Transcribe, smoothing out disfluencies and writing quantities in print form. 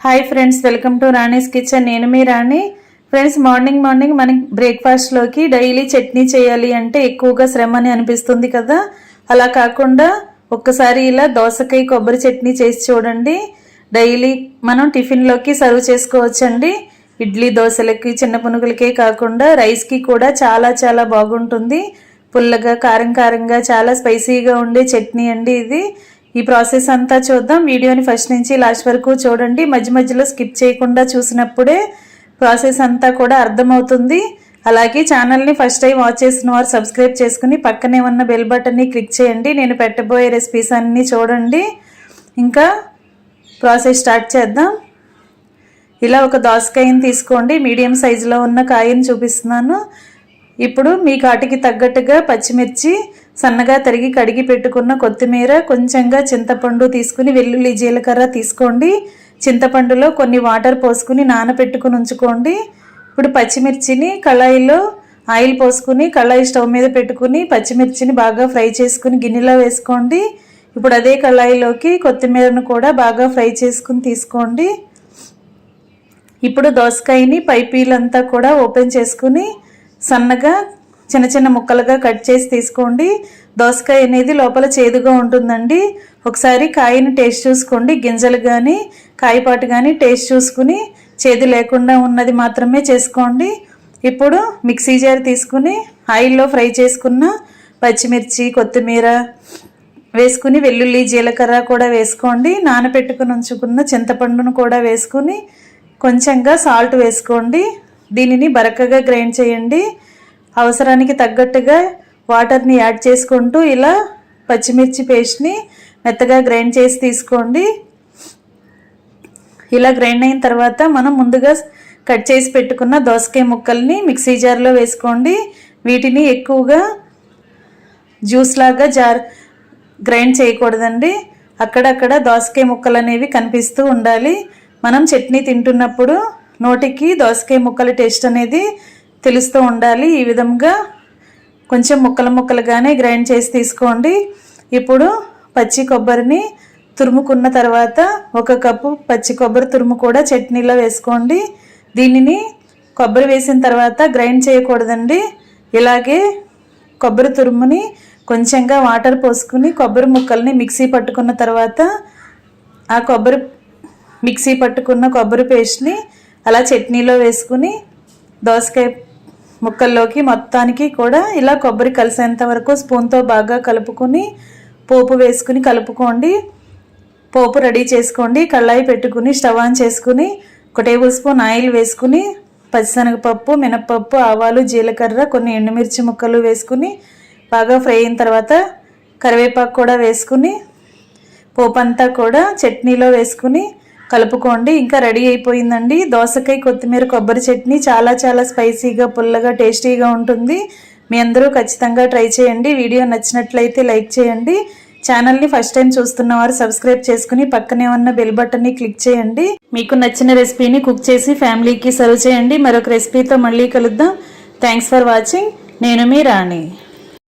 Hi friends, welcome to Rani's kitchen. నేను మీ రాణి. Friends, morning మనకి బ్రేక్ఫాస్ట్లోకి daily chutney చేయాలి అంటే ఎక్కువగా శ్రమ అని అనిపిస్తుంది కదా. అలా కాకుండా ఒక్కసారి ఇలా దోసకాయ కొబ్బరి చట్నీ చేసి చూడండి. డైలీ మనం టిఫిన్లోకి సర్వ్ చేసుకోవచ్చండి. ఇడ్లీ దోశలకి చిన్న పునుగులకే కాకుండా రైస్కి కూడా చాలా చాలా బాగుంటుంది. పుల్లగా కారంగా చాలా స్పైసీగా ఉండే చట్నీ అండి ఇది. ఈ ప్రాసెస్ అంతా చూద్దాం. వీడియోని ఫస్ట్ నుంచి లాస్ట్ వరకు చూడండి. మధ్యలో స్కిప్ చేయకుండా చూసినప్పుడే ప్రాసెస్ అంతా కూడా అర్థమవుతుంది. అలాగే ఛానల్ని ఫస్ట్ టైం వాచ్ చేసిన వారు సబ్స్క్రైబ్ చేసుకుని పక్కనే ఉన్న బెల్ బటన్ని క్లిక్ చేయండి. నేను పెట్టబోయే రెసిపీస్ అన్నీ చూడండి. ఇంకా ప్రాసెస్ స్టార్ట్ చేద్దాం. ఇలా ఒక దోసకాయని తీసుకోండి. మీడియం సైజులో ఉన్న కాయని చూపిస్తున్నాను. ఇప్పుడు మీ కాటికి తగ్గట్టుగా పచ్చిమిర్చి, సన్నగా తరిగి కడిగి పెట్టుకున్న కొత్తిమీర, కొంచెంగా చింతపండు తీసుకుని వెల్లుల్లి జీలకర్ర తీసుకోండి. చింతపండులో కొన్ని వాటర్ పోసుకుని నానబెట్టుకుని ఉంచుకోండి. ఇప్పుడు పచ్చిమిర్చిని కళాయిలో ఆయిల్ పోసుకుని కళాయి స్టవ్ మీద పెట్టుకుని పచ్చిమిర్చిని బాగా ఫ్రై చేసుకుని గిన్నెలో వేసుకోండి. ఇప్పుడు అదే కళాయిలోకి కొత్తిమీరను కూడా బాగా ఫ్రై చేసుకుని తీసుకోండి. ఇప్పుడు దోసకాయని పైపీలంతా కూడా ఓపెన్ చేసుకుని సన్నగా చిన్న చిన్న ముక్కలుగా కట్ చేసి తీసుకోండి. దోసకాయ అనేది లోపల చేదుగా ఉంటుందండి. ఒకసారి కాయని టేస్ట్ చూసుకోండి. గింజలు కానీ కాయపాటు కానీ టేస్ట్ చూసుకుని చేదు లేకుండా ఉన్నది మాత్రమే చేసుకోండి. ఇప్పుడు మిక్సీ జార్ తీసుకుని ఆయిల్లో ఫ్రై చేసుకున్న పచ్చిమిర్చి, కొత్తిమీర వేసుకుని వెల్లుల్లి జీలకర్ర కూడా వేసుకోండి. నానబెట్టుకుని ఉంచుకున్న చింతపండును కూడా వేసుకుని కొంచెంగా సాల్ట్ వేసుకోండి. దీనిని బరకగా గ్రైండ్ చేయండి. అవసరానికి తగ్గట్టుగా వాటర్ని యాడ్ చేసుకుంటూ ఇలా పచ్చిమిర్చి పేస్ట్ని మెత్తగా గ్రైండ్ చేసి తీసుకోండి. ఇలా గ్రైండ్ అయిన తర్వాత మనం ముందుగా కట్ చేసి పెట్టుకున్న దోసకాయ ముక్కల్ని మిక్సీ జార్లో వేసుకోండి. వీటిని ఎక్కువగా జ్యూస్ లాగా గ్రైండ్ చేయకూడదండి. అక్కడక్కడ దోసకాయ ముక్కలు అనేవి కనిపిస్తూ ఉండాలి. మనం చట్నీ తింటున్నప్పుడు నోటికి దోసకాయ ముక్కల టేస్ట్ అనేది తెలుస్తూ ఉండాలి. ఈ విధంగా కొంచెం ముక్కలుగానే గ్రైండ్ చేసి తీసుకోండి. ఇప్పుడు పచ్చి కొబ్బరిని తురుముకున్న తర్వాత 1 కప్పు పచ్చి కొబ్బరి తురుము కూడా చట్నీలో వేసుకోండి. దీనిని కొబ్బరి వేసిన తర్వాత గ్రైండ్ చేయకూడదండి. ఇలాగే కొబ్బరి తురుముని కొంచెంగా వాటర్ పోసుకుని కొబ్బరి ముక్కల్ని మిక్సీ పట్టుకున్న తర్వాత ఆ మిక్సీ పట్టుకున్న కొబ్బరి పేస్ట్ని అలా చట్నీలో వేసుకుని దోసకాయ ముక్కల్లోకి మొత్తానికి కూడా ఇలా కొబ్బరి కలిసేంత వరకు స్పూన్తో బాగా కలుపుకొని పోపు వేసుకుని కలుపుకోండి. పోపు రెడీ చేసుకోండి. కళాయి పెట్టుకుని స్టవ్ ఆన్ చేసుకుని 1 టేబుల్ స్పూన్ ఆయిల్ వేసుకుని పచ్చిశనగపప్పు, మినప్పప్పు, ఆవాలు, జీలకర్ర, కొన్ని ఎండుమిర్చి ముక్కలు వేసుకుని బాగా ఫ్రై అయిన తర్వాత కరివేపాకు కూడా వేసుకుని పోపు అంతా కూడా చట్నీలో వేసుకుని కలుపుకోండి. ఇంకా రెడీ అయిపోయిందండి దోసకాయ కొత్తిమీర కొబ్బరి చట్నీ. చాలా చాలా స్పైసీగా, పుల్లగా, టేస్టీగా ఉంటుంది. మీ అందరూ ఖచ్చితంగా ట్రై చేయండి. వీడియో నచ్చినట్లయితే లైక్ చేయండి. ఛానల్ని ఫస్ట్ టైం చూస్తున్న వారు సబ్స్క్రైబ్ చేసుకుని పక్కనే ఉన్న బెల్ బటన్ని క్లిక్ చేయండి. మీకు నచ్చిన రెసిపీని కుక్ చేసి ఫ్యామిలీకి సర్వ్ చేయండి. మరొక రెసిపీతో మళ్ళీ కలుద్దాం. Thanks for watching. నేను మీ రాణి.